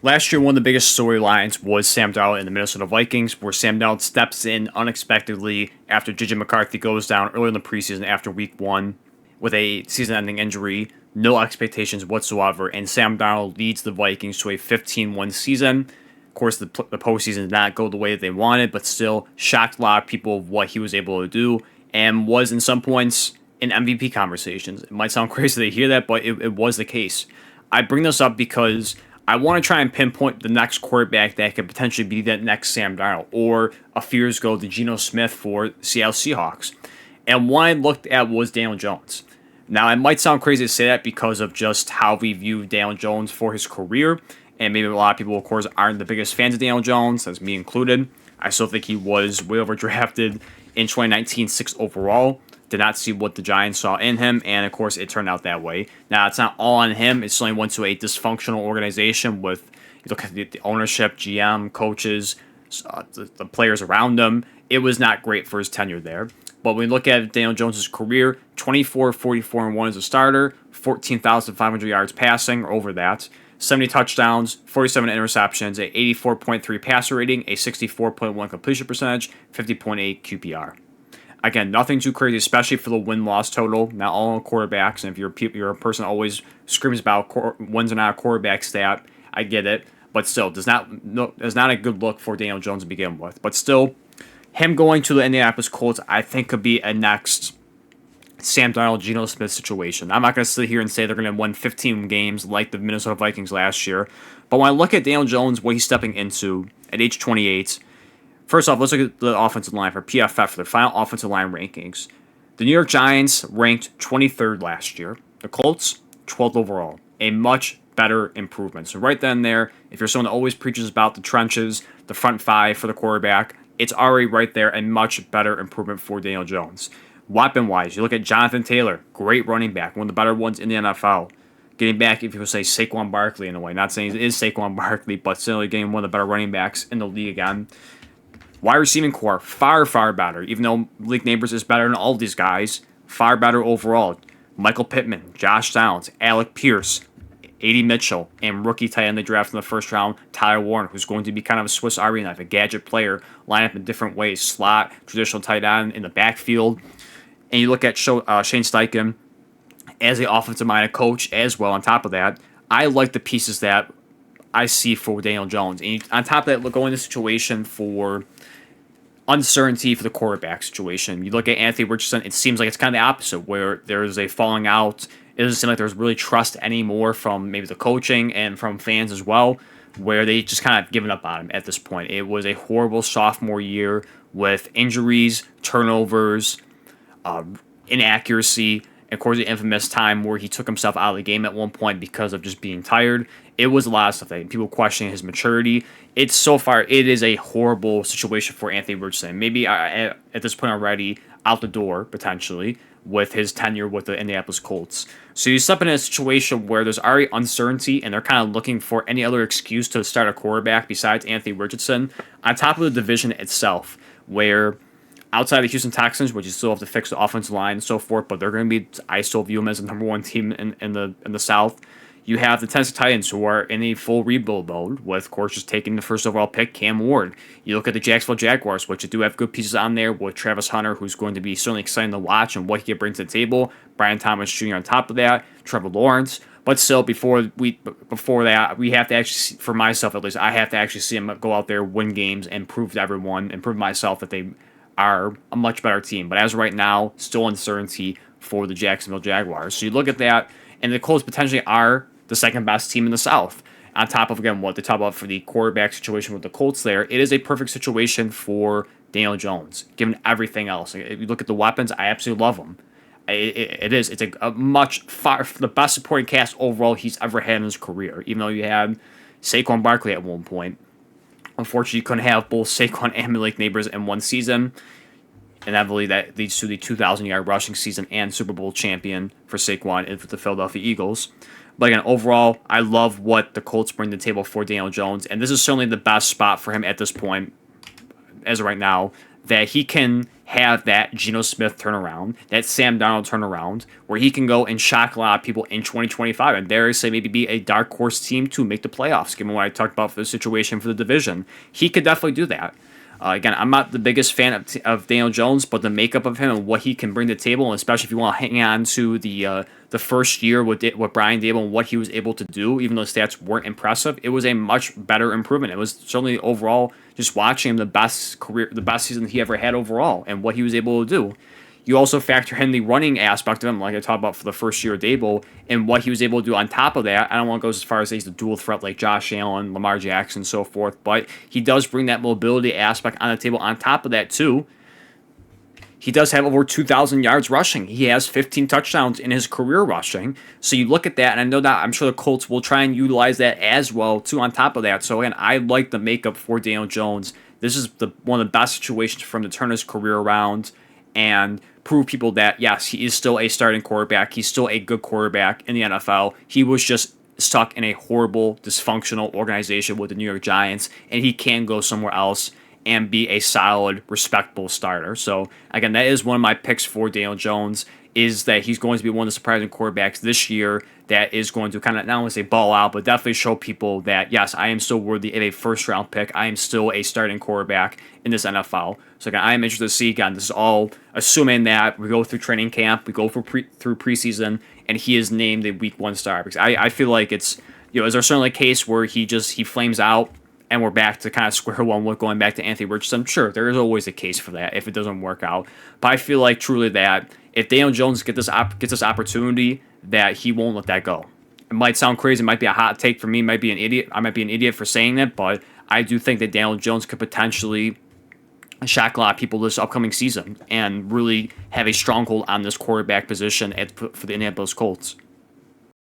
Last year, one of the biggest storylines was Sam Darnold and the Minnesota Vikings, where Sam Darnold steps in unexpectedly after J.J. McCarthy goes down early in the preseason after Week 1 with a season-ending injury, no expectations whatsoever, and Sam Darnold leads the Vikings to a 15-1 season. Of course, the postseason did not go the way that they wanted, but still shocked a lot of people of what he was able to do, and was, in some points, in MVP conversations. It might sound crazy to hear that, but it was the case. I bring this up because I want to try and pinpoint the next quarterback that could potentially be that next Sam Darnold, or a few years ago, the Geno Smith for Seattle Seahawks. And one I looked at was Daniel Jones. Now, it might sound crazy to say that because of just how we view Daniel Jones for his career, and maybe a lot of people, of course, aren't the biggest fans of Daniel Jones, as me included. I still think he was way overdrafted in 2019, 6th overall. Did not see what the Giants saw in him, and of course, it turned out that way. Now, it's not all on him. It certainly went to a dysfunctional organization with, you look at the ownership, GM, coaches, the players around him. It was not great for his tenure there. But when we look at Daniel Jones' career, 24, 44, and 1 as a starter, 14,500 yards passing, or over that, 70 touchdowns, 47 interceptions, a 84.3 passer rating, a 64.1 completion percentage, 50.8 QPR. Again, nothing too crazy, especially for the win-loss total. Not all on quarterbacks, and if you're a person that always screams about wins are not a quarterback stat, I get it. But still, does not a good look for Daniel Jones to begin with. But still, him going to the Indianapolis Colts, I think, could be a next Sam Darnold, Geno Smith situation. I'm not going to sit here and say they're going to win 15 games like the Minnesota Vikings last year. But when I look at Daniel Jones, what he's stepping into at age 28, first off, let's look at the offensive line for PFF for their final offensive line rankings. The New York Giants ranked 23rd last year. The Colts, 12th overall. A much better improvement. So right then and there, if you're someone that always preaches about the trenches, the front five for the quarterback, it's already right there, a much better improvement for Daniel Jones. Weapon-wise, you look at Jonathan Taylor, great running back, one of the better ones in the NFL. Getting back, if people say Saquon Barkley in a way, not saying it is Saquon Barkley, but still getting one of the better running backs in the league again. Wide receiving core, far, far better. Even though Malik Neighbors is better than all of these guys, far better overall. Michael Pittman, Josh Downs, Alec Pierce, A.D. Mitchell, and rookie tight end they drafted in the first round, Tyler Warren, who's going to be kind of a Swiss Army knife, a gadget player, line up in different ways, slot, traditional tight end in the backfield. And you look at Shane Steichen as the offensive-minded coach as well. On top of that, I like the pieces that I see for Daniel Jones. And on top of that, go into the situation for uncertainty for the quarterback situation. You look at Anthony Richardson, it seems like it's kind of the opposite, where there's a falling out. It doesn't seem like there's really trust anymore from maybe the coaching and from fans as well, where they just kind of given up on him at this point. It was a horrible sophomore year with injuries, turnovers, inaccuracy, and of course the infamous time where he took himself out of the game at one point because of just being tired. It was a lot of stuff. People questioning his maturity. It is a horrible situation for Anthony Richardson. Maybe at this point already out the door, potentially, with his tenure with the Indianapolis Colts. So you step in a situation where there's already uncertainty and they're kind of looking for any other excuse to start a quarterback besides Anthony Richardson, on top of the division itself, where outside of the Houston Texans, which you still have to fix the offensive line and so forth, but they're going to be, I still view them as the number one team in the South. You have the Tennessee Titans, who are in a full rebuild mode, with, of course, just taking the first overall pick, Cam Ward. You look at the Jacksonville Jaguars, which do have good pieces on there, with Travis Hunter, who's going to be certainly exciting to watch and what he can bring to the table. Brian Thomas Jr. on top of that, Trevor Lawrence. But still, before that, we have to actually see, for myself at least, I have to actually see him go out there, win games, and prove to everyone, and prove myself that they are a much better team. But as of right now, still uncertainty for the Jacksonville Jaguars. So you look at that, and the Colts potentially are the second best team in the South. On top of, again, what they talk about for the quarterback situation with the Colts there, it is a perfect situation for Daniel Jones, given everything else. If you look at the weapons, I absolutely love them. It is. It's a much far the best supporting cast overall he's ever had in his career, even though you had Saquon Barkley at one point. Unfortunately, you couldn't have both Saquon and Malik Neighbors in one season. Inevitably, that leads to the 2,000-yard rushing season and Super Bowl champion for Saquon with the Philadelphia Eagles. But again, overall, I love what the Colts bring to the table for Daniel Jones, and this is certainly the best spot for him at this point, as of right now, that he can have that Geno Smith turnaround, that Sam Darnold turnaround, where he can go and shock a lot of people in 2025 and dare I say maybe be a dark horse team to make the playoffs, given what I talked about for the situation for the division. He could definitely do that. Again, I'm not the biggest fan of Daniel Jones, but the makeup of him and what he can bring to the table, and especially if you want to hang on to the first year with Brian Daboll and what he was able to do, even though the stats weren't impressive, it was a much better improvement. It was certainly overall, just watching him, the best season he ever had overall, and what he was able to do. You also factor in the running aspect of him, like I talked about for the first year of Daboll, and what he was able to do on top of that. I don't want to go as far as he's a dual threat like Josh Allen, Lamar Jackson, and so forth, but he does bring that mobility aspect on the table. On top of that, too, he does have over 2,000 yards rushing. He has 15 touchdowns in his career rushing. So you look at that, and I know that I'm sure the Colts will try and utilize that as well, too, on top of that. So, again, I like the makeup for Daniel Jones. This is one of the best situations for him to turn his career around and prove people that, yes, he is still a starting quarterback. He's still a good quarterback in the NFL. He was just stuck in a horrible, dysfunctional organization with the New York Giants, and he can go somewhere else and be a solid, respectable starter. So, again, that is one of my picks for Daniel Jones, is that he's going to be one of the surprising quarterbacks this year that is going to kind of not only say ball out, but definitely show people that, yes, I am still worthy of a first-round pick. I am still a starting quarterback in this NFL. So, again, I am interested to see, again, this is all assuming that we go through training camp, we go through preseason, and he is named a Week 1 star. Because I feel like it's, is there certainly a case where he flames out and we're back to kind of square one with going back to Anthony Richardson? Sure, there is always a case for that if it doesn't work out. But I feel like truly that if Daniel Jones gets this opportunity, that he won't let that go. It might sound crazy, it might be a hot take for me, might be an idiot. I might be an idiot for saying that, but I do think that Daniel Jones could potentially shock a lot of people this upcoming season and really have a stronghold on this quarterback position for the Indianapolis Colts.